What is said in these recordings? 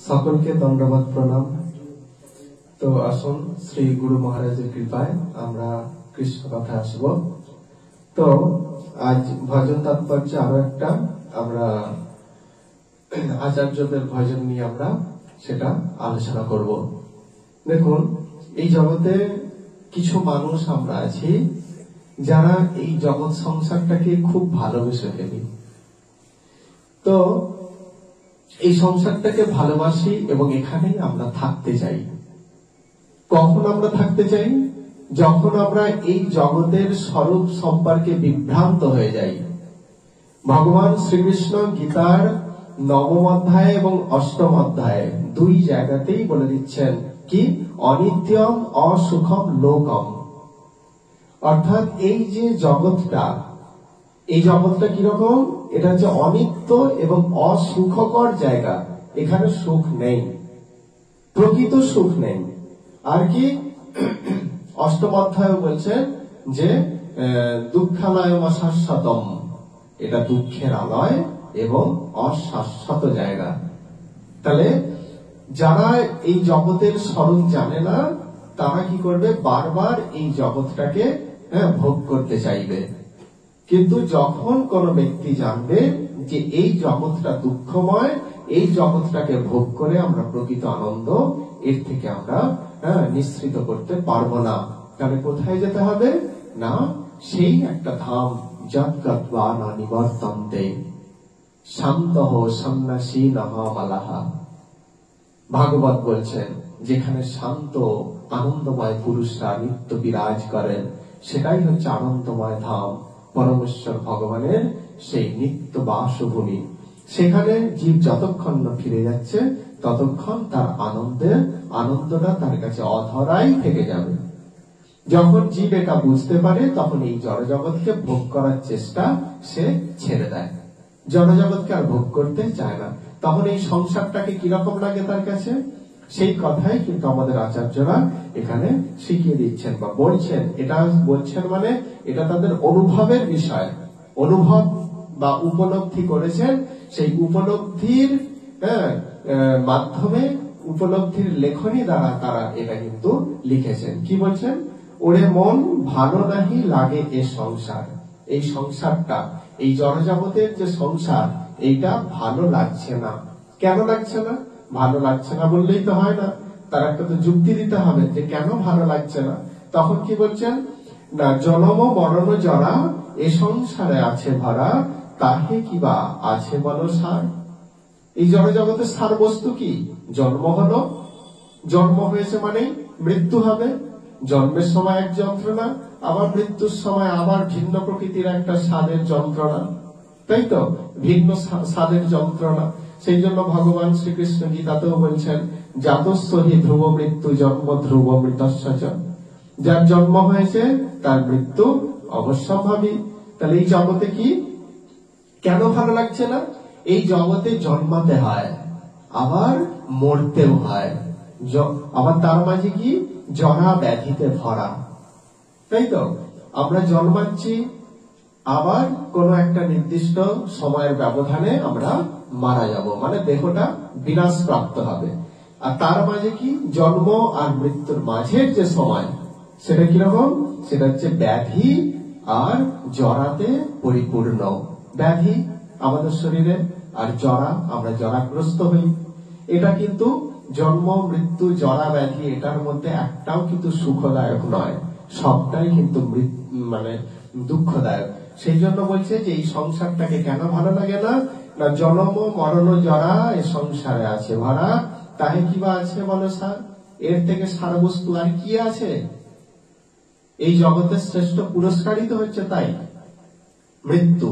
সকলকে দণ্ডবত প্রণাম। তো আসুন শ্রী গুরু মহারাজের কৃপায় আমরা কৃষ্ণ কথা আসব। তো আজ ভজন তাৎপর্য আরো একটা আমরা আচার্যদের ভজন নিয়ে আমরা সেটা আলোচনা করব। দেখুন, এই জগতে কিছু মানুষ আমরা আছি যারা এই জগৎ সংসারটাকে খুব ভালোবেসে ফেলি। তো এই সংসারটাকে ভালোবাসি এবং এখানেই আমরা থাকতে চাই। কখন আমরা থাকতে চাই? যখন আমরা এই জগতের স্বরূপ সম্পর্কে বিভ্রান্ত হয়ে যাই। ভগবান শ্রীকৃষ্ণ গীতার 9ম অধ্যায় এবং 8ম অধ্যায়ে দুই জায়গাতেই বলে দিচ্ছেন কি অনিত্যম অসুখম লোকম, অর্থাৎ এই যে জগৎটা, এই জগৎটা কিরকম? এটা হচ্ছে অনিত্য এবং অসুখকর জায়গা। এখানে সুখ নেই, প্রকৃত সুখ নেই। আর কি 8ম অধ্যায় বলছেন যে দুঃখালয় অশাশ্বতম, এটা দুঃখের আলয় এবং অশাশ্বত জায়গা। তাহলে যারা এই জগতের স্বরূপ জানে না তারা কি করবে? বারবার এই জগৎটাকে ভোগ করতে চাইবে। কিন্তু যখন কোন ব্যক্তি জানবে যে এই জগৎটা দুঃখময়, এই জগৎটাকে ভোগ করে আমরা প্রকৃত আনন্দ এর থেকে আমরা নিঃসৃত করতে পারবো না, তাহলে কোথায় যেতে হবে? না, সেই একটা ধাম যৎগত্বা না নিবর্তন্তে শান্তঃ সন্ন্যাসী নহামালাহা। ভাগবত বলছেন যেখানে শান্ত আনন্দময় পুরুষরা নিত্য বিরাজ করেন সেটাই হচ্ছে আনন্দময় ধাম, পরমেশ্বর ভগবানের সেই নিত্য বাসভূমি। সেখানে জীব যতক্ষণ না ফিরে যাচ্ছে ততক্ষণ তার আনন্দটা তার কাছে অধরাই থেকে যাবে। যখন জীব এটা বুঝতে পারে তখন এই জড়জগৎকে ভোগ করার চেষ্টা সে ছেড়ে দেয়, জড়জগৎকে আর ভোগ করতে চায় না। তখন এই সংসারটাকে কিরকম লাগে তার কাছে? সেই কথাই কিন্তু আমাদের আচার্যরা এখানে শিখিয়ে দিচ্ছেন বা বলছেন। এটা বলছেন মানে এটা তাদের অনুভবের বিষয়, অনুভব বা উপলব্ধি করেছেন। সেই উপলব্ধির মাধ্যমে, উপলব্ধির লেখনী দ্বারা তারা এটা কিন্তু লিখেছেন। কি বলছেন? ওরে মন ভালো নাহি লাগে এ সংসার, এই সংসারটা, এই জড়জগতের যে সংসার, এইটা ভালো লাগছে না। কেন লাগছে না? ভালো লাগছে না বললেই তো হয় না, তার একটা তো যুক্তি দিতে হবে যে কেন ভালো লাগছে না। তখন কি বলছেন? না, জনম মরণ জরা এ সংসারে আছে ভরা, তাহে কিবা আছে বলো সার। এই জড়জগতের সার বস্তু কি? জন্ম হলো, জন্ম হয়েছে মানে মৃত্যু হবে। জন্মের সময় এক যন্ত্রণা, আবার মৃত্যুর সময় আবার ভিন্ন প্রকৃতির একটা স্বাদের যন্ত্রণা, তাই তো? ভিন্ন স্বাদের যন্ত্রণা। সেই জন্য ভগবান শ্রীকৃষ্ণ গীতাতেও বলছেন জাতস্যহি ধ্রুব মৃত্যু জন্ম ধ্রুব মৃতস্য চ। যার জন্ম হয়েছে তার মৃত্যু অবশ্যম্ভাবী। তাহলে এই জগতে কি কেন ভালো লাগছে না? এই জগতে জন্মাতে হয়, আবার মরতেও হয়, আবার তার মাঝে কি জরা ব্যাধিতে ভরা, তাই তো? আমরা জন্মাচ্ছি, আবার কোন একটা নির্দিষ্ট সময়ের ব্যবধানে আমরা মারা যাব, মানে দেহটা বিনাশ প্রাপ্ত হবে। আর তার মাঝে কি জন্ম আর মৃত্যুর মাঝের যে সময়, সেটা কিরকম? সেটা হচ্ছে ব্যাধি আর জরাতে পরিপূর্ণ। ব্যাধি আমাদের শরীরে, আর জরা, আমরা জরাগ্রস্ত হই। এটা কিন্তু জন্ম মৃত্যু জরা ব্যাধি, এটার মধ্যে একটাও কিন্তু সুখদায়ক নয়, সবটাই কিন্তু মানে দুঃখদায়ক। সেই জন্য বলছে যে এই সংসারটাকে কেন ভালো লাগে না? না, জন্ম মরণ জরা এ সংসারে আছে ভরা, তাহে কিবা আছে বলো সার। এর থেকে সার বস্তু আর কি আছে? এই জগতের শ্রেষ্ঠ পুরস্কারই তো হচ্ছে তাই মৃত্যু।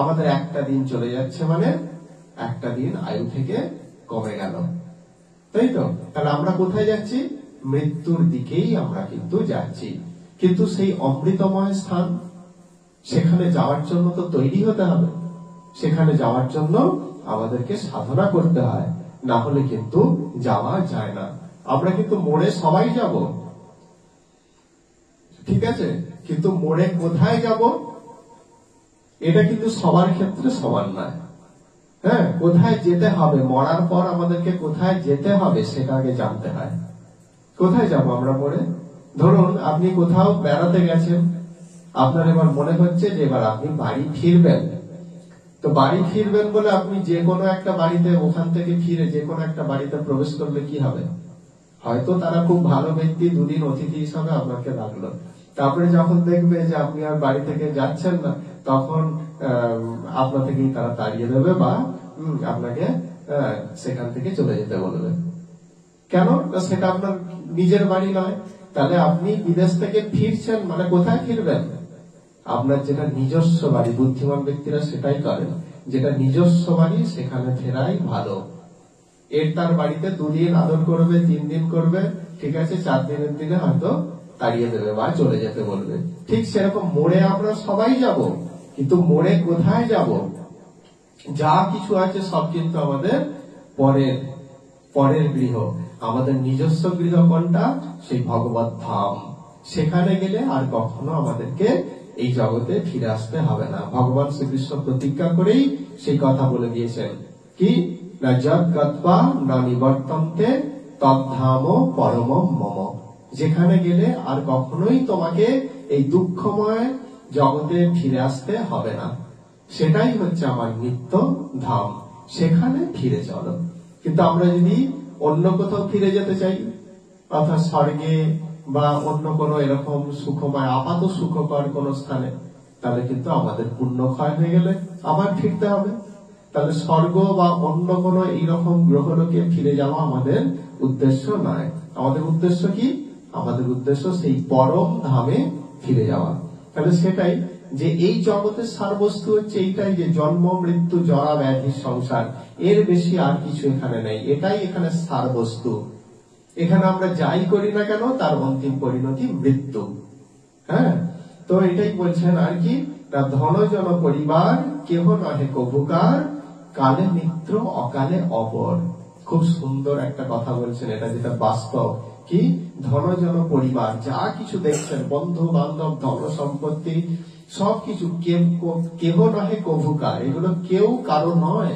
আমাদের একটা দিন চলে যাচ্ছে মানে একটা দিন আয়ু থেকে কমে গেল, তাই তো? তাহলে আমরা কোথায় যাচ্ছি? মৃত্যুর দিকেই আমরা কিন্তু যাচ্ছি। কিন্তু সেই অমৃতময় স্থান, সেখানে যাওয়ার জন্য তো তৈরি হতে হবে। সেখানে যাওয়ার জন্য আমাদেরকে সাধনা করতে হয়, না হলে কিন্তু যাওয়া যায় না। আমরা কিন্তু মোড়ে সবাই যাব, ঠিক আছে, কিন্তু মোড়ে কোথায় যাব এটা কিন্তু সবার ক্ষেত্রে সমান নয়। হ্যাঁ, কোথায় যেতে হবে, মরার পর আমাদেরকে কোথায় যেতে হবে সেটা আগে জানতে হয়। কোথায় যাব আমরা মরে? ধরুন আপনি কোথাও বেড়াতে গেছেন, আপনার এবার মনে হচ্ছে যে এবার আপনি বাড়ি ফিরবেন। তো বাড়ি ফিরবেন বলে আপনি যে কোনো একটা বাড়িতে, ওখান থেকে ফিরে যে কোনো একটা বাড়িতে প্রবেশ করলে কি হবে? হয়তো তারা খুব ভালো ব্যক্তি, দুদিন অতিথি হিসাবে আপনাকে রাখলো, তারপরে যখন দেখবে যে আপনি আর বাড়ি থেকে যাচ্ছেন না, তখন আপনা থেকেই তারা তাড়িয়ে দেবে বা আপনাকে সেখান থেকে চলে যেতে বলবে। কেন? সেটা আপনার নিজের বাড়ি নয়। তাহলে আপনি বিদেশ থেকে ফিরছেন মানে কোথায় ফিরবেন? আপনার যেটা নিজস্ব বাড়ি, বুদ্ধিমান ব্যক্তিরা সেটাই করেন, যেটা নিজস্ব বাড়ি সেখানে ফেরাই ভালো। এর তার বাড়িতে 2 দিন আদর করবে, 3 দিন করবে, ঠিক আছে, 4 দিনের দিনে হয়তো তাড়িয়ে দেবে বা চলে যেতে বলবে। ঠিক সেরকম মোড়ে আমরা সবাই যাব, কিন্তু মোড়ে কোথায় যাব? যা কিছু আছে সব কিন্তু আমাদের পরের গৃহ। আমাদের নিজস্ব গৃহ কোনটা? সেই ভগবত ধাম। সেখানে গেলে আর কখনো আমাদেরকে এই জগতে ফিরে আসতে হবে না। ভগবান শ্রীকৃষ্ণ প্রতিজ্ঞা করেই সেই কথা বলে দিয়েছেন, কি না, যৎ গত্বা না নিবর্তন্তে তদ্ধাম পরম মম। যেখানে গেলে আর কখনোই তোমাকে এই দুঃখময় জগতে ফিরে আসতে হবে না, সেটাই হচ্ছে আমার নিত্য ধাম, সেখানে ফিরে চলো। কিন্তু আমরা যদি অন্য কোথাও ফিরে যেতে চাই, অর্থাৎ স্বর্গে বা অন্য কোনো এরকম সুখময় আপাত সুখকর কোন স্থানে, তাহলে কিন্তু আমাদের পুণ্য ক্ষয় হয়ে গেলে আবার ফিরতে হবে। তাহলে স্বর্গ বা অন্য কোনো এইরকম গ্রহলোকে ফিরে যাওয়া আমাদের উদ্দেশ্য নয়। আমাদের উদ্দেশ্য কি? আমাদের উদ্দেশ্য সেই পরম ধামে ফিরে যাওয়া। তাহলে সেটাই যে এই জগতের সারবস্তু হচ্ছে এইটাই, যে জন্ম মৃত্যু জরা ব্যাধি সংসার, এর বেশি আর কিছু এখানে নেই। এটাই এখানে সারবস্তু। এখানে আমরা যাই করি না কেন, তার অন্তিম পরিণতি মৃত্যু। হ্যাঁ, তো এটাই বলছেন আর কি, না ধনজন পরিবার কেহ নহে কভুকার, কালে মিত্র অকালে অপর। খুব সুন্দর একটা কথা বলছেন, এটা যেটা বাস্তব। কি? ধনজন পরিবার, যা কিছু দেখছেন, বন্ধু বান্ধব, ধন সম্পত্তি, সবকিছু কেহ নহে কভুকার, এগুলো কেউ কারো নয়।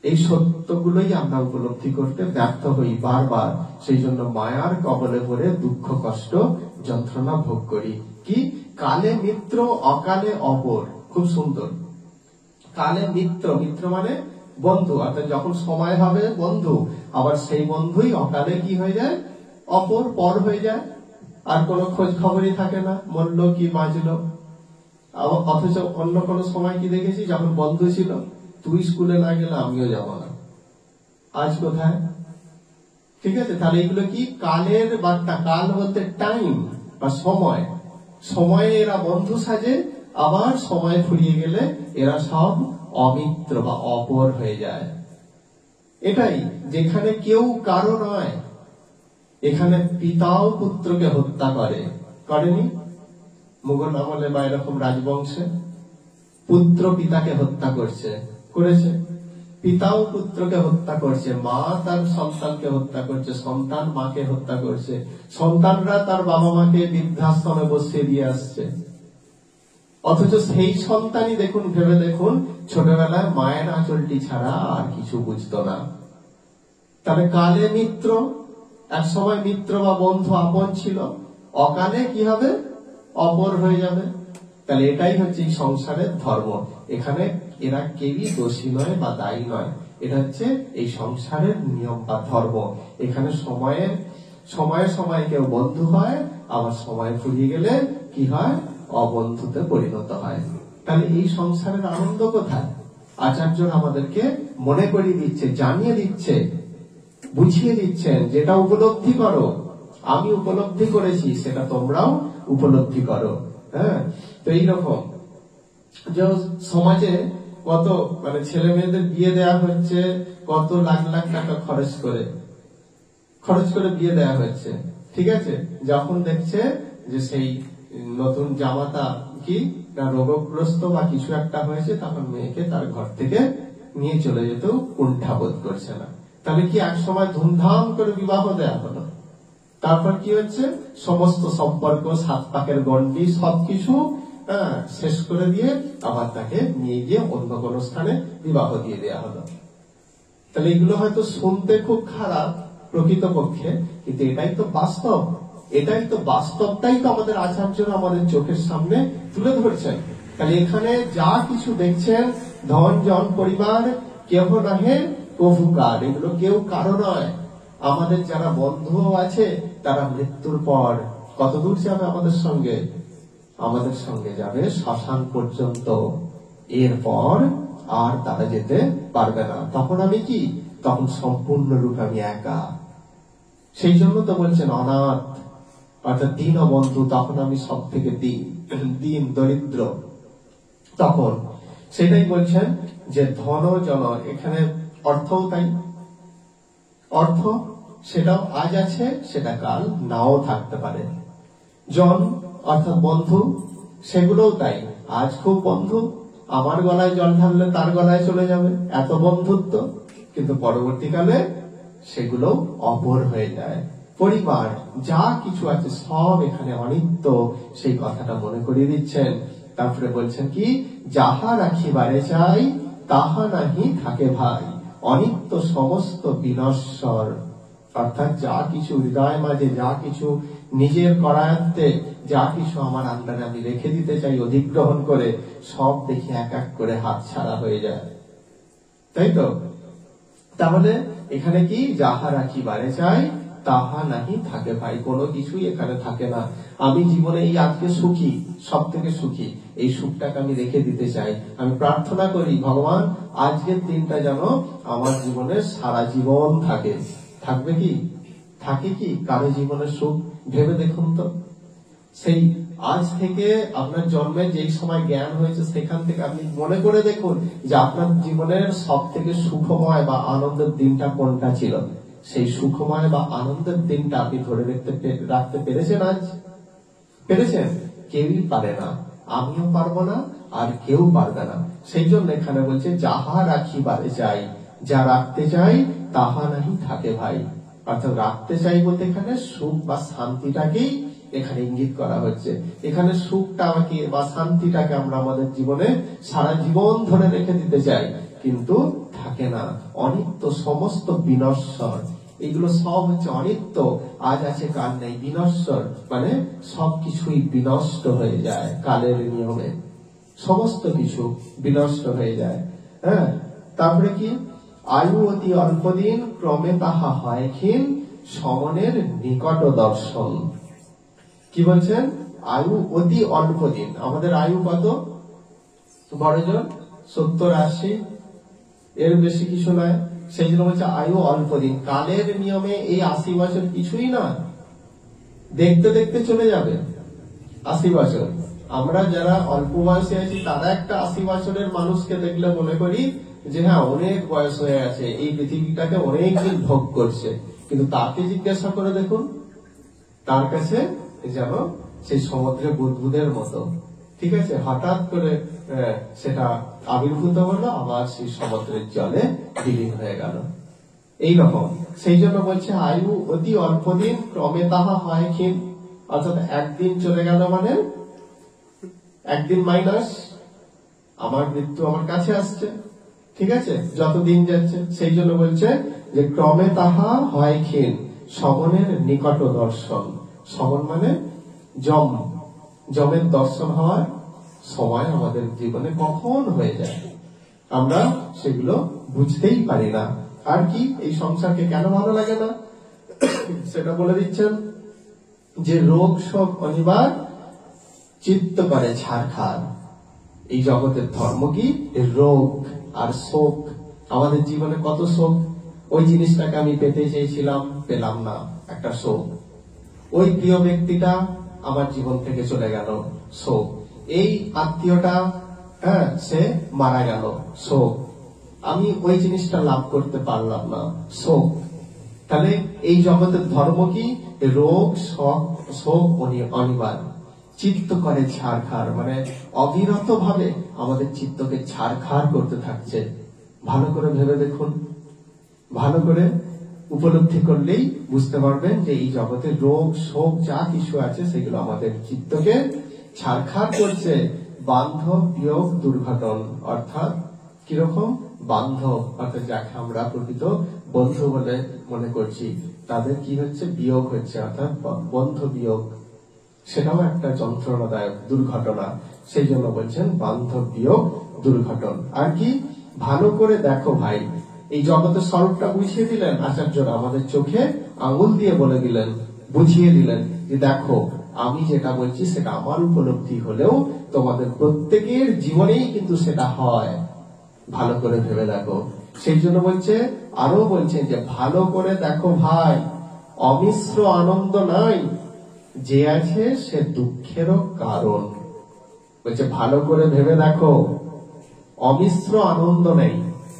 এই সত্যগুলোই আমরা উপলব্ধি করতে ব্যর্থ হই বারবার। সেই জন্য মায়ার কবলে পড়ে দুঃখ কষ্ট যন্ত্রণা ভোগ করি। কি? কালে মিত্র অকালে অপর। খুব সুন্দর। কালে মিত্র, মিত্র মানে বন্ধু, অর্থাৎ যখন সময় হবে বন্ধু, আবার সেই বন্ধুই অকালে কি হয়ে যায়? অপর, পর হয়ে যায়। আর কোনো খোঁজ খবরই থাকে না, মরলো কি বাঁচলো। অথচ অন্য কোনো সময় কি দেখেছি, যখন বন্ধু ছিল, তুই স্কুলে না গেলে আমিও যাবো না, আজ কোথায়? ঠিক আছে, তাহলে এগুলো কি? কালের বার্তা। কাল বলতে টাইম বা সময়। সময়ে এরা বন্ধু সাজে, আবার সময় ফুরিয়ে গেলে এরা সব অমিত্র বা অপর হয়ে যায়। এটাই, যেখানে কেউ কারো নয়। এখানে পিতাও পুত্রকে হত্যা করেনি? মুঘল আমলে বা এরকম রাজবংশে পুত্র পিতাকে হত্যা করেছে। পিতাও পুত্রকে হত্যা করছে, মা তার সন্তানকে হত্যা করছে, সন্তান মাকে হত্যা করছে, সন্তানরা তার বাবা মাকে বৃদ্ধাশ্রমে বসিয়ে দিয়ে আসছে। অথচ সেই সন্তানই দেখুন, ভেবে দেখুন, ছোটবেলায় মায়ের আঁচলটি ছাড়া আর কিছু বুঝতো না। তাহলে কালে মিত্র, এক সময় মিত্র বা বন্ধু আপন ছিল, অকালে কি হবে? অপর হয়ে যাবে। তাহলে এটাই হচ্ছে এই সংসারের ধর্ম। এখানে এরা কেউই দোষী নয় বা দায়ী নয়, এটা হচ্ছে এই সংসারের নিয়ম বা ধর্ম। এখানে সময়ে সময়ে কেউ বন্ধু হয়, আবার সময় ফুরিয়ে গেলে কি হয়? অবন্ধুতে পরিণত হয়। তাহলে এই সংসারের আনন্দ কোথায়? আচার্যরা আমাদেরকে মনে করিয়ে দিচ্ছে, জানিয়ে দিচ্ছে, বুঝিয়ে দিচ্ছেন, যেটা উপলব্ধি করো, আমি উপলব্ধি করেছি, সেটা তোমরাও উপলব্ধি করো। হ্যাঁ, তো এইরকম যে সমাজে কত ছেলে মেয়েদের বিয়ে দেওয়া হচ্ছে, কত লাখ লাখ টাকা খরচ করে বিয়ে দেওয়া হচ্ছে। ঠিক আছে, যখন দেখছে যে সেই নতুন জামাতা কি রোগগ্রস্ত বা কিছু একটা হয়েছে, তখন মেয়েকে তার ঘর থেকে নিয়ে চলে যেতেও কুণ্ঠাবোধ করছে না। তাহলে কি এক সময় ধুমধাম করে বিবাহ দেয়া হলো, তারপর কি হচ্ছে? সমস্ত সম্পর্ক, 7 পাকের গণ্ডি, সবকিছু শেষ করে দিয়ে আবার তাকে নিয়ে গিয়ে অন্য কোনো স্থানে বিবাহ দিয়ে দেওয়া হলো। তাহলে এগুলো হয়তো শুনতে খুব খারাপ প্রকৃতপক্ষে, কিন্তু এটাই তো বাস্তব, এটাই তো বাস্তবটাই তো আমাদের আচার্যরা আমাদের চোখের সামনে তুলে ধরছেন। তাহলে এখানে যা কিছু দেখছেন, ধন জন পরিবার কেহ নহে প্রভুকার, এগুলো কেউ কারো নয়। আমাদের যারা বন্ধু আছে তারা মৃত্যুর পর কত দূর যাবে আমাদের সঙ্গে? আমাদের সঙ্গে যাবে শ্মশান পর্যন্ত, এরপর আর তারা যেতে পারবে না। তখন আমি কি? তখন সম্পূর্ণরূপে আমি একা। সেই জন্য তো বলছেন অনাথ অর্থাৎ দীনবন্ধু, তখন আমি সব থেকে দিন দরিদ্র। তখন সেটাই বলছেন যে ধন জন, এখানে অর্থও তাই, অর্থ সেটাও আজ আছে, সেটা কাল নাও থাকতে পারে। জন অর্থাৎ বন্ধু, সেগুলোও তাই, আজ খুব বন্ধু, আমার গলায় জল ঢাললে তার গলায় চলে যাবে, এত বন্ধুত্ব, কিন্তু পরবর্তীকালে সেগুলো অপর হয়ে যায়। পরিবার যা কিছু আছে সব এখানে অনিত্য, সেই কথাটা মনে করিয়ে দিচ্ছেন। তারপরে বলছেন কি, যাহা রাখিবারে চাই তাহা নাহি থাকে ভাই, অনিত্য সমস্ত বিনশ্বর। অর্থাৎ যা কিছু হৃদয় মাঝে, যা কিছু নিজের করায়ত্তে, যা কিছু আমার আন্ডারে আমি রেখে দিতে চাই অধিগ্রহণ করে, সব দেখি এক এক করে হাত ছাড়া হয়ে যায়, তাই তো? তাহলে এখানে কি, যাহা রাখিবারে চাই তাহা নাহি থাকে ভাই, কোনো কিছুই এখানে থাকে না। আমি জীবনে এই আজকে সুখী, সব থেকে সুখী, এই সুখটাকে আমি রেখে দিতে চাই। আমি প্রার্থনা করি ভগবান আজকের দিনটা যেন আমার জীবনে সারা জীবন থাকে। থাকবে কি? থাকে কি কারো জীবনের সুখ? ভেবে দেখুন তো। সেই আজ থেকে আপনার জন্মের যেই সময় জ্ঞান হয়েছে সেখান থেকে আপনি মনে করে দেখুন যে আপনার জীবনের সব থেকে সুখময় বা আনন্দের দিনটা কোনটা ছিল। সেই সুখময় বা আনন্দের দিনটা আপনি ধরে রাখতে পেরেছেন? আজ পেরেছেন? কেউই পারে না, আমিও পারবো না, আর কেউ পারবে না। সেই জন্য এখানে বলছে যাহা রাখিবারে চাই, যা রাখতে চাই তাহা নাহি থাকে ভাই। অর্থাৎ রাখতে চাই বলতে এখানে সুখ বা শান্তিটাকেই এখানে ইঙ্গিত করা হচ্ছে। এখানে সুখটাকে বা শান্তিটাকে আমরা আমাদের জীবনে সারা জীবন ধরে রেখে দিতে চাই, কিন্তু থাকে না। অনিত্য সমস্ত বিনশ্বর, এগুলো সব হচ্ছে অনিত্য, আজ আছে কাল নেই। বিনশ্বর মানে সবকিছুই বিনষ্ট হয়ে যায় কালের নিয়মে, সমস্ত কিছু বিনষ্ট হয়ে যায়। হ্যাঁ, তারপরে কি, আয়ু অতি অল্প দিন ক্রমে তাহা হয় ক্ষীণ, সমনের নিকট দর্শন। কি বলছেন? আয়ু অতি অল্প দিন। আমাদের আয়ু কত? বড়জন 70-80, এর বেশি কিছু নয়। সেই জন্য বলছে আয়ু অল্প দিন। কালের নিয়মে এই 80 বছর কিছুই না, দেখতে দেখতে চলে যাবে 80 বছর। আমরা যারা অল্প বয়সে আছি তারা একটা 80 বছরের মানুষকে দেখলে মনে করি যে হ্যাঁ অনেক বয়স হয়ে গেছে, এই পৃথিবীটাকে অনেক দিন ভোগ করছে। কিন্তু তাকে জিজ্ঞাসা করে দেখুন, তার কাছে যেন সেই সমুদ্রে বুদবুদের মতো, ঠিক আছে, হঠাৎ করে সেটা আবির্ভূত হলো, আবার সেই সমুদ্রের জলে বিলীন হয়ে গেল, এইরকম। সেই জন্য বলছে আয়ু অতি অল্প দিন ক্রমে তাহা হয় ক্ষীণ। অর্থাৎ একদিন চলে গেল মানে একদিন মাইনাস, আমার মৃত্যু আমার কাছে আসছে, ঠিক আছে, যত দিন যাচ্ছে। সেই জন্য বলছে যে ক্রমে তাহা হয় ক্ষীণ, সমনের নিকট দর্শন। সমন মানে যম, যমের দর্শন হওয়ার সময় আমাদের জীবনে কখন হয়ে যায় আমরা সেগুলো বুঝতেই পারি না। আর কি, এই সংসারকে কেন ভালো লাগে না সেটা বলে দিচ্ছেন যে রোগ শোক অনিবার চিত্ত করে ছারখার। এই জগতের ধর্ম কি? রোগ আর শোক। আমাদের জীবনে কত শোক, ওই জিনিসটাকে আমি পেতে চেয়েছিলাম, পেলাম না, একটা শোক। ওই প্রিয় ব্যক্তিটা আমার জীবন থেকে চলে গেল, শোক। এই আত্মীয়টা সে মারা গেল, শোক। আমি ওই জিনিসটা লাভ করতে পারলাম না, শোক। তাহলে এই জগতের ধর্ম কি? রোগ শোক অনিবার্য। চিত্ত করে ছাড়খাড়, মানে অবিরত ভাবে আমাদের চিত্তকে ছাড়খাড় করতে থাকছে। ভালো করে ভেবে দেখুন, ভালো করে উপলব্ধি করলেই বুঝতে পারবেন যে এই জগতে রোগ শোক যা কিছু আছে সেগুলো আমাদের চিত্তকে ছারখার করছে বান্ধব বিয়োগ দুর্ঘটন। অর্থাৎ কিরকম? বান্ধব অর্থাৎ যাকে আমরা প্রকৃত বন্ধু বলে মনে করছি, তাদের কি হচ্ছে? বিয়োগ হচ্ছে, অর্থাৎ বন্ধু বিয়োগ। সেটাও একটা যন্ত্রণাদায়ক দুর্ঘটনা। সেই জন্য বলছেন বান্ধব বিয়োগ দুর্ঘটন। আর কি? ভালো করে দেখো ভাই, এই জগতের স্বরূপটা বুঝিয়ে দিলেন আচার্যরা, আমাদের চোখে আঙুল দিয়ে বলে দিলেন, বুঝিয়ে দিলেন যে দেখো, আমি যেটা বলছি সেটা আমার উপলব্ধি হলেও তোমাদের প্রত্যেকের জীবনেই কিন্তু সেটা হয়। ভালো করে ভেবে দেখো। সেই জন্য বলছে, আরো বলছেন যে ভালো করে দেখো ভাই, অমিশ্র আনন্দ নাই, যে আছে সে দুঃখেরও কারণ। বলছে ভালো করে ভেবে দেখো, অমিশ্র আনন্দ নেই।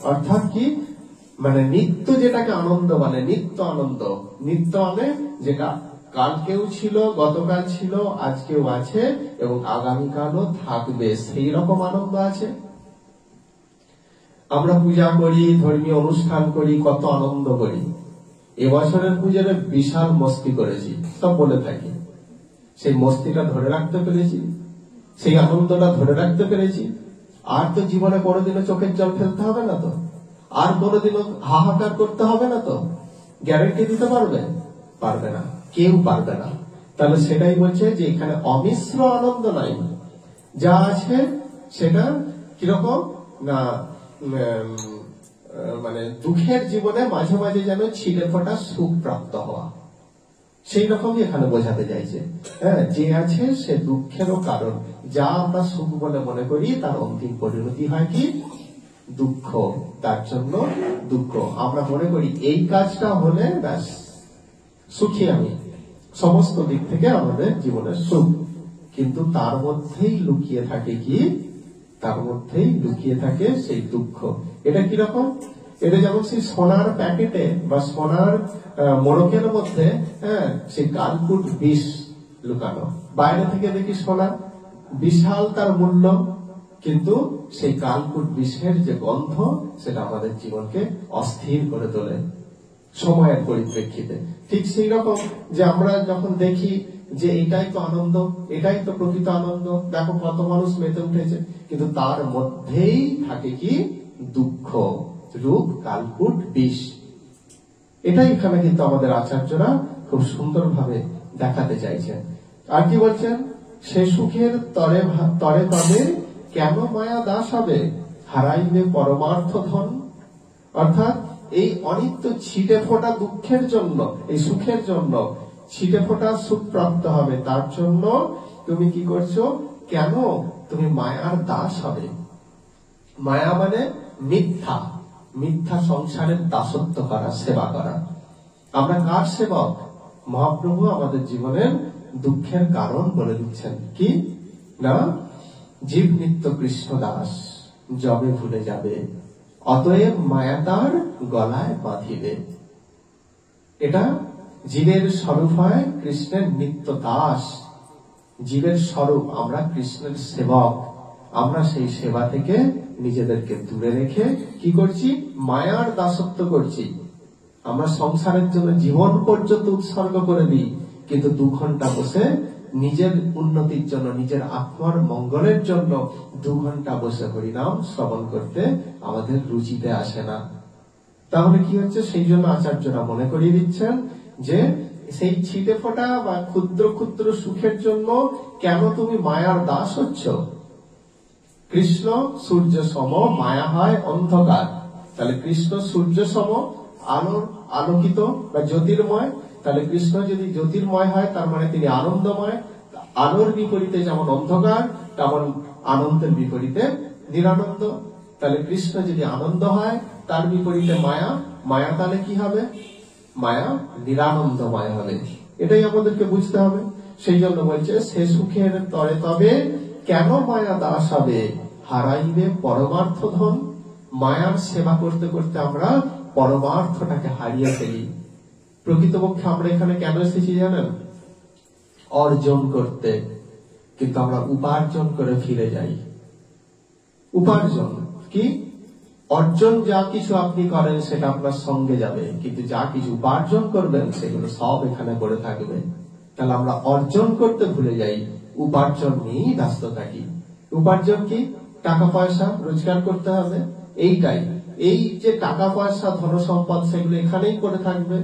অর্থাৎ কি? মানে নিত্য যেটাকে আনন্দ মানে, নিত্য আনন্দ। নিত্য মানে যেটা কালকেও ছিল, গতকাল ছিল, আজকেও আছে এবং আগামীকালও থাকবে, সেই রকম আনন্দ আছে। আমরা পূজা করি, ধর্মীয় অনুষ্ঠান করি, কত আনন্দ করি। এবছরের পুজোরে বিশাল মস্তি করেছি, সব বলে থাকি। সেই মস্তিটা ধরে রাখতে পেরেছি, সেই আনন্দটা ধরে রাখতে পেরেছি। আর তো জীবনে কোনোদিনও চোখের জল ফেলতে হবে না তো, আর কোনোদিনও হাহাকার করতে হবে না তো। গ্যারেন্টি দিতে পারবে? পারবে না, কেউ পারবে না। তাহলে সেটাই বলছে যে এখানে অমিশ্র আনন্দ নাই, যা আছে সেটা কিরকম না, মানে দুঃখের জীবনে মাঝে মাঝে যেন ছিটে ফোটা সুখ প্রাপ্ত হওয়া, সেই রকমই এখানে বোঝাতে চাইছে। হ্যাঁ, যে আছে সে দুঃখেরও কারণ। যা আমরা সুখ বলে মনে করি তার অন্তিম পরিণতি হয় কি? দুঃখ। তার জন্য দুঃখ। আমরা মনে করি এই কাজটা হলে ব্যাস সুখী আমি, সমস্ত দিক থেকে আমাদের জীবনের সুখ। কিন্তু তার মধ্যেই লুকিয়ে থাকে কি? তার মধ্যেই লুকিয়ে থাকে সেই দুঃখ। এটা কিরকম? এটা যেমন সেই সোনার প্যাকেটে বা সোনার মোড়কের মধ্যে সেই কালকুট বিষ লুকানো। বাইরে থেকে দেখি সোনা, বিশাল তার মূল্য, কিন্তু সেই কালকুট বিষের যে গন্ধ সেটা আমাদের জীবনকে অস্থির করে তোলে সময়ের পরিপ্রেক্ষিতে। ঠিক সেই রকম যে আমরা যখন দেখি যে এটাই তো আনন্দ, এটাই তো প্রকৃত আনন্দ, দেখো কত মানুষ মেতে উঠেছে, কিন্তু তার মধ্যেই থাকে কি? দুঃখ রূপ কালকুট বিষ। এটাই এখানে কিন্তু আমাদের আচার্যরা খুব সুন্দরভাবে দেখাতে চাইছেন। আর কি বলছেন? সে সুখের তরে তরে তবে কেন মায়া দাস হবে, হারাইবে পরমার্থ ধন। অর্থাৎ এই অনিত্য ছিটে ফোটা দুঃখের জন্য, এই সুখের জন্য ছিটে ফোটা সুখ প্রাপ্ত হবে, তার জন্য তুমি কি করছো? কেন তুমি মায়ার দাস হবে? মায়া মানে মিথ্যা, মিথ্যা সংসারের দাসত্ব করা, সেবা করা। আমরা কার সেবক? মহাপ্রভু আমাদের জীবনের দুঃখের কারণ বলে দিচ্ছেন কি না, জীব নিত্য কৃষ্ণ দাস, যবে ভুলে যাবে অতএব মায়া তার গলায় বাঁধিবে। এটা জীবের স্বরূপ হয় কৃষ্ণের নিত্য দাস। জীবের স্বরূপ আমরা কৃষ্ণের সেবক। আমরা সেই সেবা থেকে নিজেদেরকে দূরে রেখে কি করছি? মায়ার দাসত্ব করছি। আমরা সংসারের জন্য জীবন পর্যন্ত উৎসর্গ করে দিই, কিন্তু 2 ঘন্টা বসে নিজের উন্নতির জন্য, নিজের আত্মার মঙ্গলের জন্য 2 ঘন্টা বসে হরিনাম শ্রবণ করতে আমাদের রুচিতে আসে না। তাহলে কি হচ্ছে? সেই জন্য আচার্যরা মনে করিয়ে দিচ্ছেন যে সেই ছিটে ফোটা বা ক্ষুদ্র ক্ষুদ্র সুখের জন্য কেন তুমি মায়ার দাস হচ্ছ? কৃষ্ণ সূর্য সম, মায়া হয় অন্ধকার। তাহলে কৃষ্ণ সূর্য সম, আলোর আলোকিত বা জ্যোতির্ময়। তাহলে কৃষ্ণ যদি জ্যোতির্ময় হয় তার মানে তিনি আনন্দময়। আলোর বিপরীতে যেমন অন্ধকার, তেমন আনন্দের বিপরীতে নিরানন্দ। তাহলে কৃষ্ণ যদি আনন্দ হয়, তার বিপরীতে মায়া, মায়া তাহলে কি হবে? মায়া নিরানন্দময় হবে। এটাই আমাদেরকে বুঝতে হবে। সেই জন্য বলছে সে সুখের তরে তবে কেন মায়া দাস হবে, হারাইবে পরমার্থ ধন। মায়ার সেবা করতে করতে আমরা পরমার্থটাকে হারিয়ে ফেলি। প্রকৃতপক্ষে আমরা এখানে কেন এসেছি জানেন? অর্জন করতে, কিন্তু আমরা উপার্জন করে ফিরে যাই। উপার্জন কি? অর্জন যা কিছু আপনি করেন সেটা আপনার সঙ্গে যাবে, কিন্তু যা কিছু উপার্জন করবেন সেগুলো সব এখানে পড়ে থাকবে। তাহলে আমরা অর্জন করতে ভুলে যাই, উপার্জন নিয়েই ব্যস্ত থাকি। উপার্জন কি? টাকা পয়সা রোজগার করতে হবে, এইটাই। এই যে টাকা পয়সা ধন সম্পদ সেগুলো এখানেই করে থাকবে।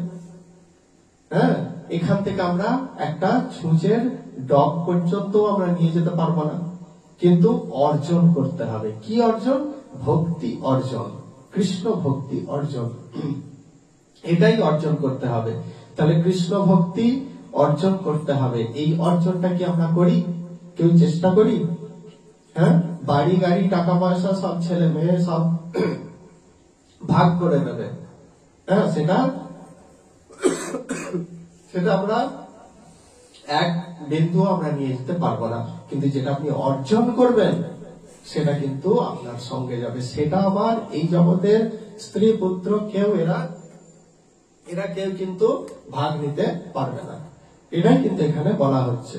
হ্যাঁ, এখান থেকে আমরা একটা ছুঁচের ডগ পর্যন্ত আমরা নিয়ে যেতে পারবো না, কিন্তু অর্জন করতে হবে। কি অর্জন? ভক্তি অর্জন, কৃষ্ণ ভক্তি অর্জন, এটাই অর্জন করতে হবে। তাহলে কৃষ্ণ ভক্তি অর্জন করতে হবে। এই অর্জনটা কি আমরা করি? কেউ চেষ্টা করি? হ্যাঁ, বাড়ি গাড়ি টাকা পয়সা সব ছেলে মেয়ে সব ভাগ করে নেবে। হ্যাঁ, সেটা আমরা এক বিন্দু আমরা নিয়ে যেতে পারবো না, কিন্তু যেটা আপনি অর্জন করবেন সেটা কিন্তু আপনার সঙ্গে যাবে। সেটা আবার এই জগতের স্ত্রী পুত্র কেউ এরা কেউ কিন্তু ভাগ নিতে পারবে না। এটাই কিন্তু এখানে বলা হচ্ছে।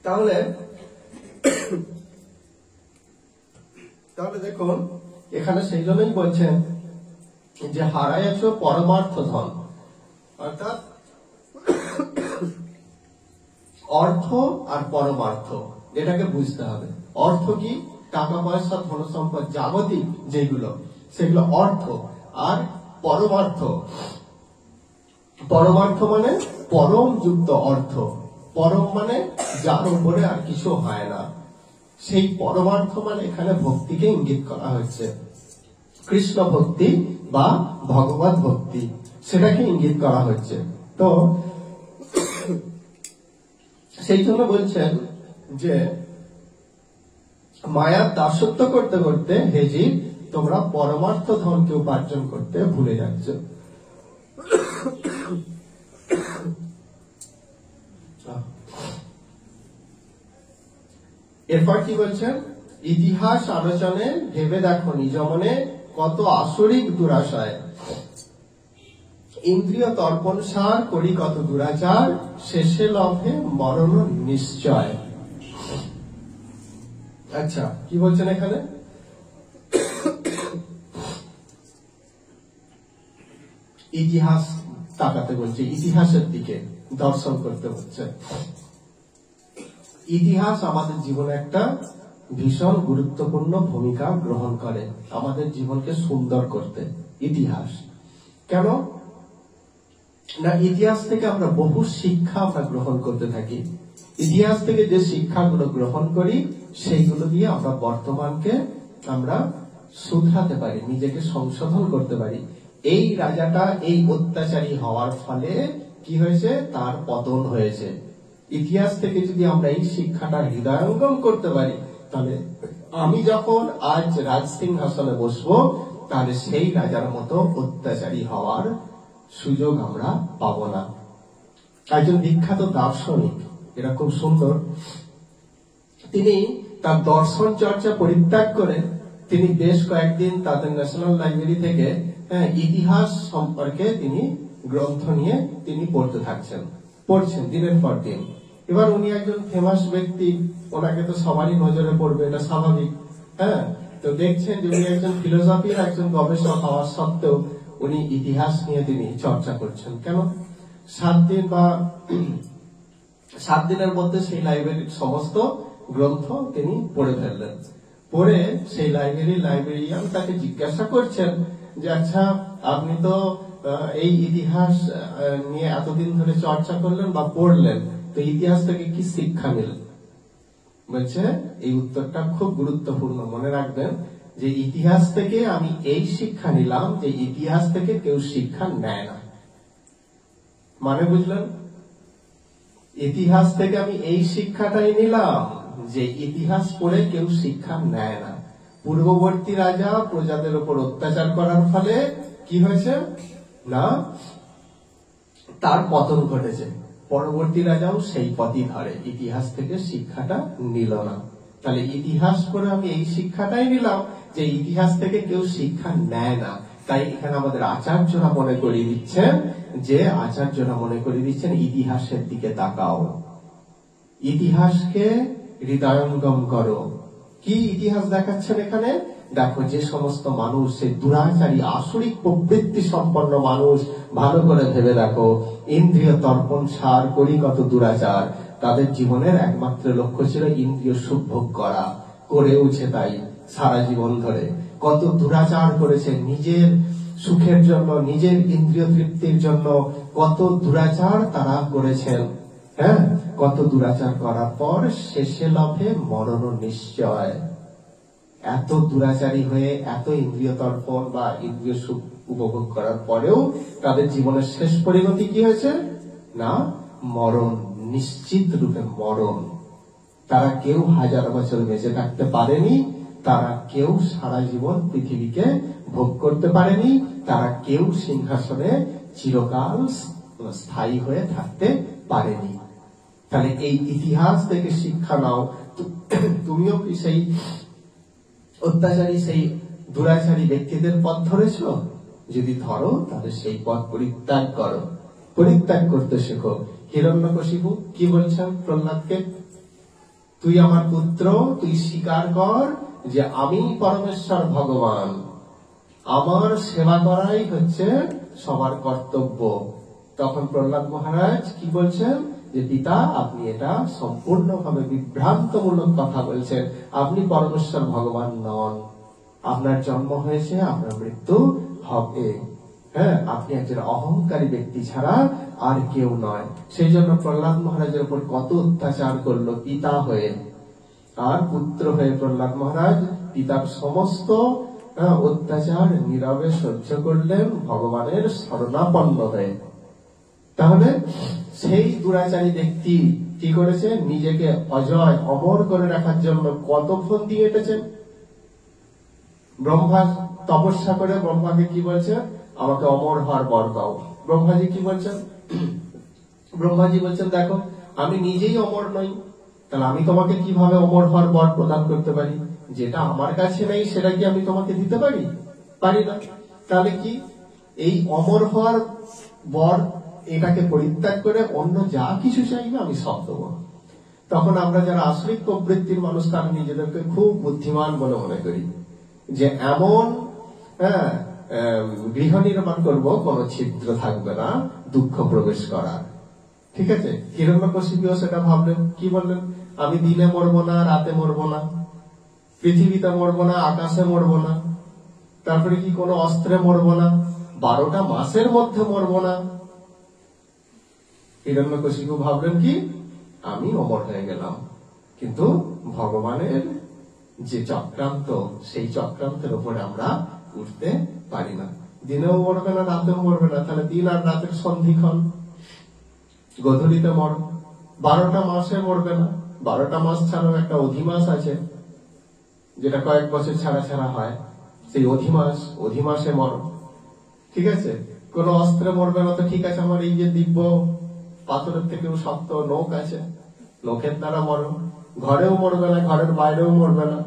তাহলে দেখুন, এখানে সেই জন্যই বলছেন যে হারাইয়াছ পরমার্থ ধন, অর্থাৎ অর্থ আর পরমার্থ এটাকে বুঝতে হবে। অর্থ কি? টাকা পয়সা ধন সম্পদ জাগতিক যেগুলো সেগুলো অর্থ। আর পরমার্থ, পরমার্থ মানে পরম যুক্ত অর্থ। পরম মানে যার উপরে আর কিছু হয় না। সেই পরমার্থ মানে এখানে ভক্তিকে ইঙ্গিত করা হচ্ছে। কৃষ্ণ ভক্তি বা ভগবত ভক্তি সেটাকে ইঙ্গিত করা হচ্ছে। তো সেই জন্য বলছেন যে মায়ার দাসত্ব করতে করতে হে জীব তোমরা পরমার্থ ধনকে উপার্জন করতে ভুলে যাচ্ছ। এরপর কি বলছেন? ইতিহাস আলোচনে ভেবে দেখো নিজ মনে কত আসরিক দুরাশয়, ইন্দ্রিয় তর্পণ সার করি কত দুরাচার, শেষে লভে মরণ নিশ্চয়। আচ্ছা, কি বলছেন এখানে? ইতিহাস তাকাতে বলছে, ইতিহাসের দিকে দর্শন করতে হচ্ছে। ইতিহাস আমাদের জীবনে একটা ভীষণ গুরুত্বপূর্ণ ভূমিকা গ্রহণ করে আমাদের জীবনকে সুন্দর করতে। ইতিহাস কেন না? ইতিহাস থেকে আমরা বহু শিক্ষা আমরা গ্রহণ করতে থাকি। ইতিহাস থেকে যে শিক্ষাগুলো গ্রহণ করি সেইগুলো দিয়ে আমরা বর্তমানকে আমরা শুধরাতে পারি, নিজেকে সংশোধন করতে পারি। এই রাজাটা এই অত্যাচারী হওয়ার ফলে কি হয়েছে? তার পতন হয়েছে। ইতিহাস থেকে যদি আমরা এই শিক্ষাটা হৃদয়ঙ্গম করতে পারি, তাহলে আমি যখন আজ রাজসিংহাসনে বসবো, তাহলে সেই রাজার মতো অত্যাচারী হওয়ার সুযোগ আমরা পাবো না। একজন বিখ্যাত দার্শনিক, এটা খুব সুন্দর, তিনি তার দর্শন চর্চা পরিত্যাগ করে তিনি বেশ কয়েকদিন তাদের ন্যাশনাল লাইব্রেরি থেকে ইতিহাস সম্পর্কে তিনি গ্রন্থ নিয়ে তিনি পড়ছেন দিনের পর দিন। এবার উনি একজন ফেমাস ব্যক্তি, ওনাকে তো সবারই নজরে পড়বে, এটা স্বাভাবিক। হ্যাঁ, তো দেখছেন যে উনি একজন ফিলোসফির একজন গবেষক হওয়া সত্ত্বেও উনি ইতিহাস নিয়ে তিনি চর্চা করছেন। কেন? 7 দিন বা 7 দিনের মধ্যে সেই লাইব্রেরির সমস্ত গ্রন্থ তিনি পড়ে ফেললেন। পড়ে সেই লাইব্রেরিয়ান তাকে জিজ্ঞাসা করছেন যে আচ্ছা, আপনি তো এই ইতিহাস নিয়ে এতদিন ধরে চর্চা করলেন বা পড়লেন, তো ইতিহাস থেকে কি শিক্ষা নিলেন? বলছে এই উত্তরটা খুব গুরুত্বপূর্ণ, মনে রাখবেন যে ইতিহাস থেকে আমি এই শিক্ষা নিলাম যে ইতিহাস থেকে কেউ শিক্ষা নেয় না। মানে বুঝলেন? ইতিহাস থেকে আমি এই শিক্ষাটাই নিলাম যে ইতিহাস পড়ে কেউ শিক্ষা নেয় না। পূর্ববর্তী রাজা প্রজাদের উপর অত্যাচার করার ফলে কি হয়েছে না, তার পতন ঘটেছে। পরবর্তী রাজাও সেই পথই ধরে, ইতিহাস থেকে শিক্ষাটা নিল না। তাহলে ইতিহাস পড়ে আমি এই শিক্ষাটাই নিলাম যে ইতিহাস থেকে কেউ শিক্ষা নেয় না। তাই এখানে আমাদের আচার্যরা মনে করিয়ে দিচ্ছেন ইতিহাসের দিকে তাকাও, ইতিহাসকে হৃদয়ঙ্গম করো, কি ইতিহাস দেখাচ্ছেন এখানে? দেখো, যে সমস্ত মানুষ সেই দুরাচারী আসরিক প্রবৃত্তি সম্পন্ন মানুষ, ভালো করে ভেবে দেখো, ইন্দ্রিয় তর্পণ সার করি কত দুরাচার, তাদের জীবনের একমাত্র লক্ষ্য ছিল ইন্দ্রিয় সুখ ভোগ করা, করেওছে তাই সারা জীবন ধরে। কত দুরাচার করেছে নিজের সুখের জন্য, নিজের ইন্দ্রিয় তৃপ্তির জন্য, কত দুরাচার তারা করেছেন। হ্যাঁ, কত দুরাচার করার পর শেষে লভে মরণ নিশ্চয়। এত দুরাচারী হয়ে, এত ইন্দ্রিয় তর্পণ বা ইন্দ্রিয় সুখ উপভোগ করার পরেও তাদের জীবনের শেষ পরিণতি কি হয়েছে? না, মরণ, নিশ্চিত রূপে মরণ। তারা কেউ 1000 বছর বেঁচে থাকতে পারেনি, তারা কেউ সারা জীবন পৃথিবীকে ভোগ করতে পারেনি, তারা কেউ সিংহাসনে চিরকাল স্থায়ী হয়ে থাকতে পারেনি। তাহলে এই ইতিহাস থেকে শিক্ষা নাও, তুমিও কি সেই অত্যাচারী, সেই দুরাচারী ব্যক্তিদের পথ ধরেছ? যদি ধরো, তাহলে সেই পথ পরিত্যাগ করো, পরিত্যাগ করতে শেখো। হিরণ্যকশিপু কি বলছেন প্রহ্লাদকে? তুই আমার পুত্র, তুই স্বীকার কর যে আমি পরমেশ্বর ভগবান, আমার সেবা করাই হচ্ছে সবার কর্তব্য। তখন প্রহ্লাদ মহারাজ কি বলছেন? যে পিতা, আপনি এটা সম্পূর্ণভাবে বিভ্রান্তমূলক কথা বলছেন, আপনি পরমেশ্বর ভগবান নন, আপনার জন্ম হয়েছে, আপনার মৃত্যু হবে। হ্যাঁ, আপনি একজন অহংকারী ব্যক্তি ছাড়া আর কেউ নয়। সেই জন্য প্রহ্লাদ মহারাজের উপর কত অত্যাচার করলো পিতা হয়ে, আর পুত্র হয়ে প্রহ্লাদ মহারাজ পিতার সমস্ত অত্যাচার নীরবে সহ্য করলেন ভগবানের শরণাপন্ন হয়ে। তাহলে সেই দুরাচারী ব্যক্তি কি করেছে? নিজেকে অজয়, অমর করে রাখার জন্য কত ফোন দিয়ে এটেছেন। ব্রহ্মা তপস্যা করে ব্রহ্মাকে কি বলছে? আমাকে অমর হওয়ার বর দাও। ব্রহ্মাজি কি বলছেন? ব্রহ্মাজি বলছেন, দেখো, আমি নিজেই অমর নই, তাহলে আমি তোমাকে কিভাবে অমর হওয়ার বর প্রদান করতে পারি? যেটা আমার কাছে নেই সেটা কি আমি তোমাকে দিতে পারি? পারি না। তাহলে কি এই অমর হওয়ার বর, এটাকে পরিত্যাগ করে অন্য যা কিছু চাইবে আমি সব দেবো। তখন আমরা যারা আসরিক প্রবৃত্তির মানুষ, তারা নিজেদেরকে খুব বুদ্ধিমান বলে মনে করি, যে এমন গৃহ নির্মাণ করবো, কোন ছিদ্র থাকবে না দুঃখ প্রবেশ করার। ঠিক আছে, হিরণ্যকশিপুও সেটা ভাবলেন। কি বললেন? আমি দিনে মরবো না, রাতে মরবো না, পৃথিবীতে মরবো না, আকাশে মরবো না, তারপরে কি কোনো অস্ত্রে মরবো না, 12টা মাসের মধ্যে মরবো না। হিরণ্যকশিপু ভাবলেন কি, আমি অমর হয়ে গেলাম। কিন্তু ভগবানের যে চক্রান্ত, সেই চক্রান্তের উপরে আমরা উঠতে পারি না। দিনেও মরবে না, রাতেও মরবে না, তাহলে দিন আর রাতের সন্ধিক্ষণ, গধূলিতে মর। 12টা মাসে মরবে না, 12টা মাস ছাড়াও একটা অধিমাস আছে, যেটা কয়েক বছর ছাড়া ছাড়া হয়, সেই অধিমাসে মর। ঠিক আছে, কোন অস্ত্রে মরবে না, তো ঠিক আছে, আমার এই যে দিব্য পাথরের থেকেও শক্ত নখ আছে, নখের দ্বারা মরো। ঘরেও মরবে না, ঘরের বাইরেও মরবে না।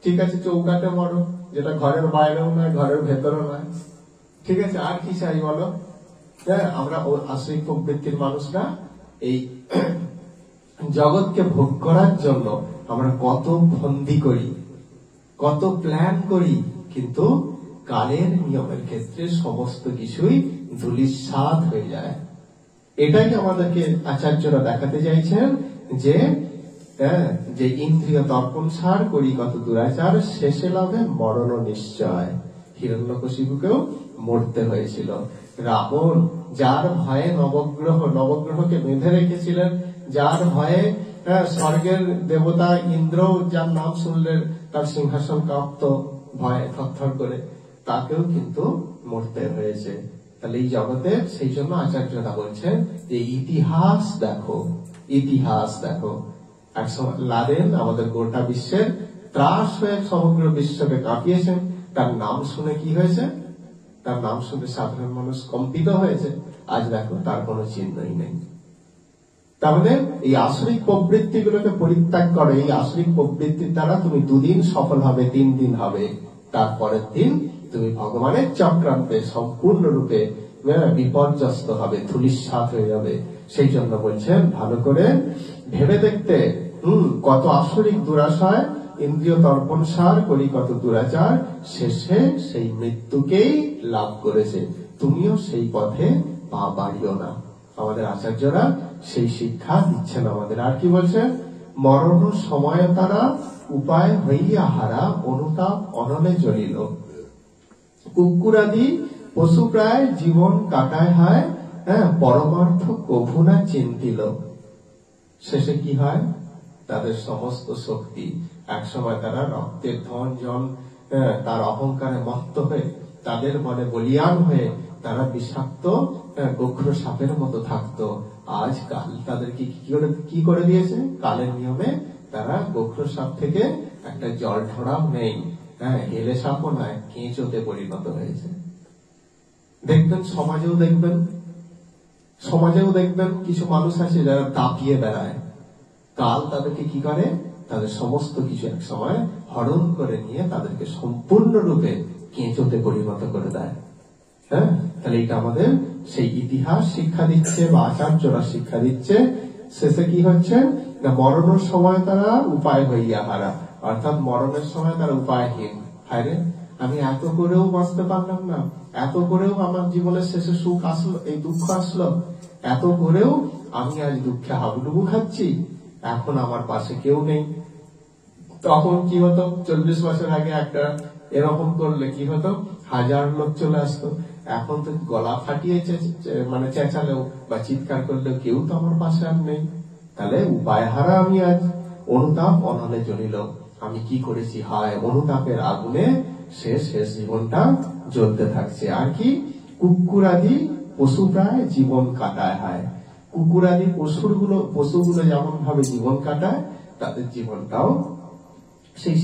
ঠিক আছে, চৌকাটে মরো, যেটা ঘরের বাইরেও নয়, ঘরের ভেতরেও নয়। ঠিক আছে, আর কি চাই বলো? হ্যাঁ, আমরা আসরিক প্রবৃত্তির মানুষরা এই জগৎকে ভোগ করার জন্য আমরা কত ফন্দি করি, কত প্ল্যান করি, কিন্তু কালের নিয়মের ক্ষেত্রে সমস্ত কিছুই ধূলিসাৎ হয়ে যায়। এটাই আমাদেরকে আচার্যরা দেখাতে চাইছেন, যে ইন্দ্রিয় তর্পণ সার করি কত দুরাচার, শেষে লাভে মরণ নিশ্চয়। হিরণ্যকশিপুকেও মরতে হয়েছিল। রাবণ, যার ভয়ে নবগ্রহকে বেঁধে রেখেছিলেন, যার ভয়ে স্বর্গের দেবতা ইন্দ্র, যার নাম শুনলে তার সিংহাসন কাঁপত ভয়ে থরথর করে, তাকেও কিন্তু মরতে হয়েছে। তাহলে এই জগতের, সেই জন্য আচার্যরা বলছেন যে ইতিহাস দেখো, ইতিহাস দেখো। একসময় লাদেন আমাদের গোটা বিশ্বের ত্রাস হয়ে সমগ্র বিশ্বকে কাঁপিয়েছেন। তার নাম শুনে কি হয়েছে? তার নাম শুনে সাধারণ মানুষ কম্পিত হয়েছে। আজ দেখো, তার কোনো চিহ্নই নেই। তাহলে এই আসরিক প্রবৃত্তিগুলোকে পরিত্যাগ করে। এই আসরিক প্রবৃত্তির দ্বারা তুমি 2 দিন সফল হবে, 3 দিন হবে, তারপরের দিন তুমি ভগবানের চক্রান্তে সম্পূর্ণরূপে বিপর্যস্ত হবে, ধূলিসাৎ হয়ে যাবে। সেই জন্য বলছেন ভালো করে ভেবে দেখতে, কত আসরিক দুরাশয়, ইন্দ্রিয় তর্পণ সার করি কত দুরাচার, শেষে সেই মৃত্যুকেই লাভ করেছে। তুমিও সেই পথে পা বাড়িও না। আমাদের আচার্যরা সেই শিক্ষা দিচ্ছেন আমাদের। আর কি বলছেন? মরণ সময় তারা উপায় হইয়া হারা, অনুতাপ অনলে জ্বলিল। কুকুরাদি পশু প্রায় জীবন কাটায় হয়, পরমার্থ কভু না চিন্তিল। শেষে কি হয়? তাদের সমস্ত শক্তি একসময় তারা রক্তের ধন জন, তার অহংকারে মত্ত হয়ে, তাদের মনে বলিয়ান হয়ে তারা বিষাক্ত গোখ্র সাপের মতো থাকতো। আজ কাল তাদেরকে কি করে দিয়েছে? কালের নিয়মে তারা গোখ্র সাপ থেকে একটা জল ঠোড়াও নেই, হেলে সাপও নয়, কেঁচোতে পরিণত হয়েছে। দেখবেন সমাজেও দেখবেন কিছু মানুষ আছে যারা দাপিয়ে বেড়ায়। কাল তাদেরকে কি করে? তাদের সমস্ত কিছু এক সময় হরণ করে নিয়ে তাদেরকে সম্পূর্ণরূপে কেঁচোতে পরিণত করে দেয়। তাহলে এটা আমাদের সেই ইতিহাস শিক্ষা দিচ্ছে বা আচার্যরা শিক্ষা দিচ্ছে। শেষে কি হচ্ছে না, মরণের সময় তারা উপায় হইয়া হারা, অর্থাৎ মরণের সময় তারা উপায়হীন। হায়রে, আমি এত করেও বাঁচতে পারলাম না, এত করেও আমার জীবনের শেষে সুখ আসলো, এই দুঃখ আসলো, এত করেও আমি আজ দুঃখে হাবুডুবু খাচ্ছি, এখন আমার পাশে কেউ নেই। তখন কি হতো? 40 বছর আগে একটা এরকম করলে কি হতো? 1000 লোক চলে আসতো। এখন তো গলা ফাটিয়ে মানে চেঁচালেও বা চিৎকার করলেও কেউ তো আমার পাশে আর নেই। তাহলে উপায় হারা আমি আজ, অনুতাপ অনলে জ্বলিল। আমি কি করেছি? হায়, অনুতাপের আগুনে শেষ জীবনটা জ্বলতে থাকছে। আর কি? কুকুরাদি পশু প্রায় জীবন কাটায় হয়। কুকুরাদি পশুগুলো যেমন ভাবে জীবন কাটায়, তাদের জীবনটাও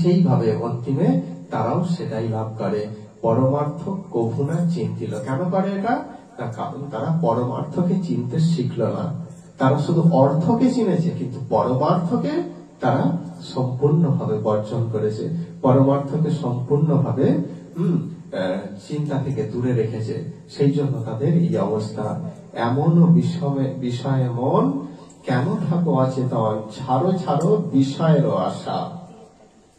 সেইভাবে অন্তিমে তারাও সেটাই লাভ করে। পরমার্থ কভু না চিন্তিল। কেন করে এটা? কারণ তারা পরমার্থকে চিনতে শিখল না। তারা শুধু অর্থকে চিনেছে, কিন্তু পরমার্থকে তারা সম্পূর্ণভাবে বর্জন করেছে। পরমার্থকে সম্পূর্ণভাবে চিন্তা থেকে দূরে রেখেছে। সেই জন্য তাদের এই অবস্থা। এমন বিষয়ে মন কেন থাকো অচেতন, ছাড়ো বিষয়ের আশা।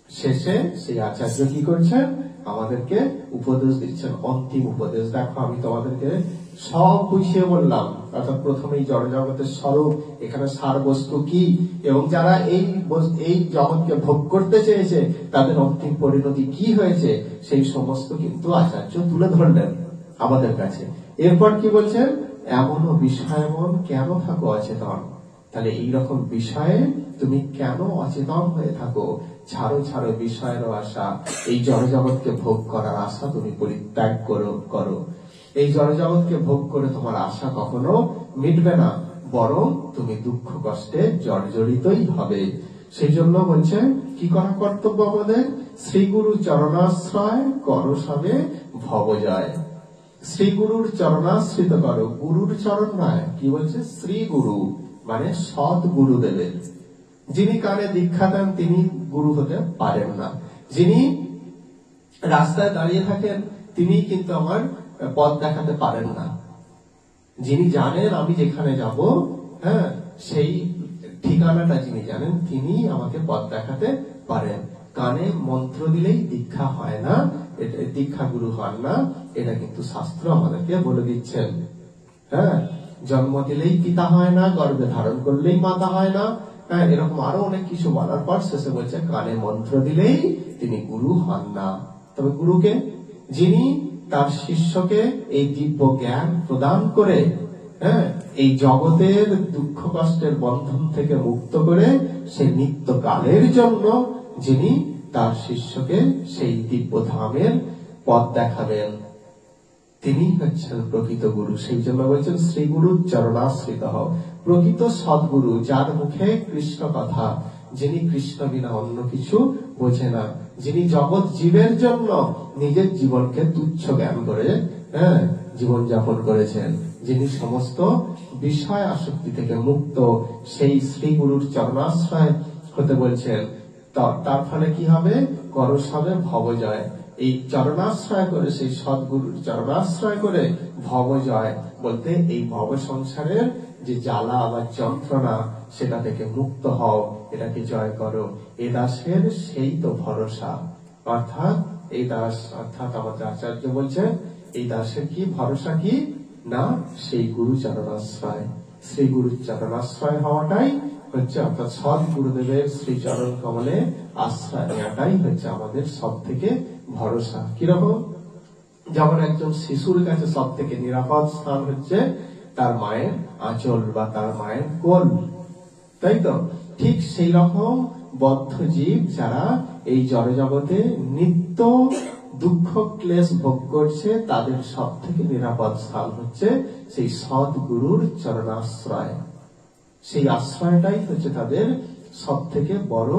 শেষে সেই আচার্য কি করছেন? আমাদেরকে উপদেশ দিচ্ছেন, অন্তিম উপদেশ। দেখো, আমি তোমাদেরকে সব বুঝিয়ে বললাম, অর্থাৎ প্রথমেই জড়জগতের স্বরূপ, এখানে সার বস্তু কি, এবং যারা এই জগৎকে ভোগ করতে চেয়েছে তাদের অন্তিম পরিণতি কি হয়েছে, সেই সমস্ত কিন্তু আচার্য তুলে ধরলেন আমাদের কাছে। এরপর কি বলছেন? এমনও বিষয় মন কেন থাকো অচেতন। তাহলে এইরকম বিষয়ে তুমি কেন অচেতন হয়ে থাকো? ছাড়ো বিষয়ের আশা। এই জড়জগৎকে ভোগ করার আশা তুমি পরিত্যাগ করো। এই জড়জগৎকে ভোগ করে তোমার আশা কখনো মিটবে না, বরং তুমি দুঃখ কষ্টে জর্জরিতই হবে। সেই জন্য বলছে কি করা কর্তব্য আমাদের? শ্রীগুরু চরণাশ্রয় করো সবে ভবজয়। শ্রীগুরুর চরণাশ্রিত করো। গুরুর চরণ নয়, কি বলছে? শ্রী গুরু মানে সৎ গুরুদেবের। যিনি কানে দীক্ষা দেন তিনি গুরু হতে পারেন না। যিনি রাস্তায় দাঁড়িয়ে থাকেন তিনি কিন্তু আমার পথ দেখাতে পারেন না। যিনি জানেন আমি যেখানে যাব, সেই ঠিকানাটা যিনি জানেন, তিনি আমাকে পথ দেখাতে পারেন। কানে মন্ত্র দিলেই দীক্ষা হয় না, দীক্ষা গুরু হন না, এটা কিন্তু শাস্ত্র আমাদেরকে বলে দিচ্ছেন। জন্ম দিলেই পিতা হয় না, গর্ভে ধারণ করলেই মাতা হয় না, এরকম আরো অনেক কিছু বলার পর শেষে বলছে কানে মন্ত্র দিলেই তিনি গুরু হন না। তবে গুরুকে? যিনি তার শিষ্যকে এই দিব্য জ্ঞান প্রদান করে এই জগতের দুঃখ কষ্টের বন্ধন থেকে মুক্ত করে সে নিত্য কালের জন্য যিনি তার শিষ্যকে সেই দিব্য ধামের পথ দেখাবেন, তিনি হচ্ছেন প্রকৃত গুরু। সেই জন্য বলছেন শ্রী গুরুর চরণাশ্রিত হও। প্রকৃত সদ্গুরু, যার মুখে কৃষ্ণ কথা, যিনি কৃষ্ণ বিনা অন্য কিছু বোঝে না, যিনি জগৎ জীবের জন্য নিজের জীবনকে তুচ্ছ জ্ঞান করে জীবন যাপন করেছেন, যিনি সমস্ত বিষয় আসক্তি থেকে মুক্ত, সেই শ্রী গুরুর চরণাশ্রয় হতে বলছেন। তার ফলে কি হবে? করস হবে ভবজয়। এই চরণাশ্রয় করে, সেই সদ্গুরুর চরণাশ্রয় করে ভব জয় বলতে এই ভব সংসারের যে জ্বালা বা যন্ত্রণা সেটা থেকে মুক্ত হও, এটাকে জয় করো। এ দাসের সেই তো ভরসা। অর্থাৎ এই দাস, অর্থাৎ আমাদের আচার্য বলছেন এই দাসের কি ভরসা, কি না সেই গুরু চরণাশ্রয়। শ্রী গুরু চরণাশ্রয় হওয়াটাই হচ্ছে, অর্থাৎ সৎ গুরুদেবের শ্রী চরণ কমলে আশ্রয় নেওয়াটাই হচ্ছে আমাদের সব থেকে ভরসা। কিরকম? যেমন একজন শিশুর কাছে সব থেকে নিরাপদ স্থান হচ্ছে তার মায়ের আঁচল বা তার মায়ের কোল, তাই তো? ঠিক সেই রকম বদ্ধ জীব যারা এই জড়জগতে নিত্য দুঃখ ক্লেশ ভোগ করছে, তাদের সব থেকে নিরাপদ স্থান হচ্ছে সেই সৎ গুরুর চরণাশ্রয়। সেই আশ্রয়টাই হচ্ছে তাদের সব থেকে বড়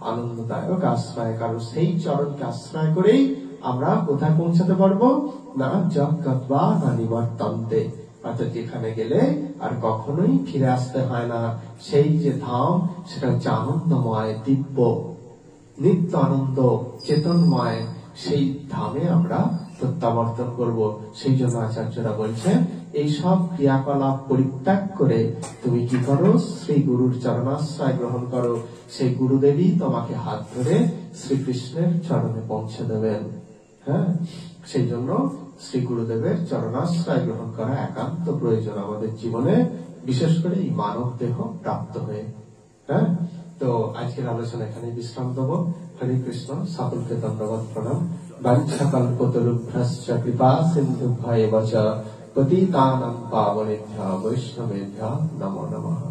আনন্দদায়ক আশ্রয়। কারণ সেই চরণকে আশ্রয় করেই আমরা কোথায় পৌঁছাতে পারবো না জগৎবা না নিবর্তন্তে, অর্থাৎ যেখানে গেলে আর কখনোই ফিরে আসতে হয় না। সেই যে ধাম সেটা হচ্ছে আনন্দময়, দিব্য, নিত্য আনন্দ, চেতনময়। সেই ধামে আমরা প্রত্যাবর্তন করব। সেই জন্য আচার্যরা বলছেন এই সব ক্রিয়াকলাপ পরিত্যাগ করে তুমি কি করো? শ্রী গুরুর চরণাশ্রয় গ্রহণ করো। সেই গুরুদেবী তোমাকে হাত ধরে শ্রীকৃষ্ণের চরণে পৌঁছে দেবেন। হ্যাঁ, সেই জন্য শ্রী গুরুদেবের চরণাশ্রয় গ্রহণ করা একান্ত প্রয়োজন আমাদের জীবনে, বিশেষ করে এই মানব দেহ প্রাপ্ত হয়ে। হ্যাঁ, তো আজকের আলোচনা এখানে বিশ্রাম দেবো। হরে কৃষ্ণ, সকলকে ধন্যবাদ, প্রণাম। বাঞ্ছাকল্পতরুভ্যশ্চ কৃপা সিন্ধুভ্যেব চ পতিতানাং পাবনেভ্যো বৈষ্ণবেভ্যো নমো নমঃ।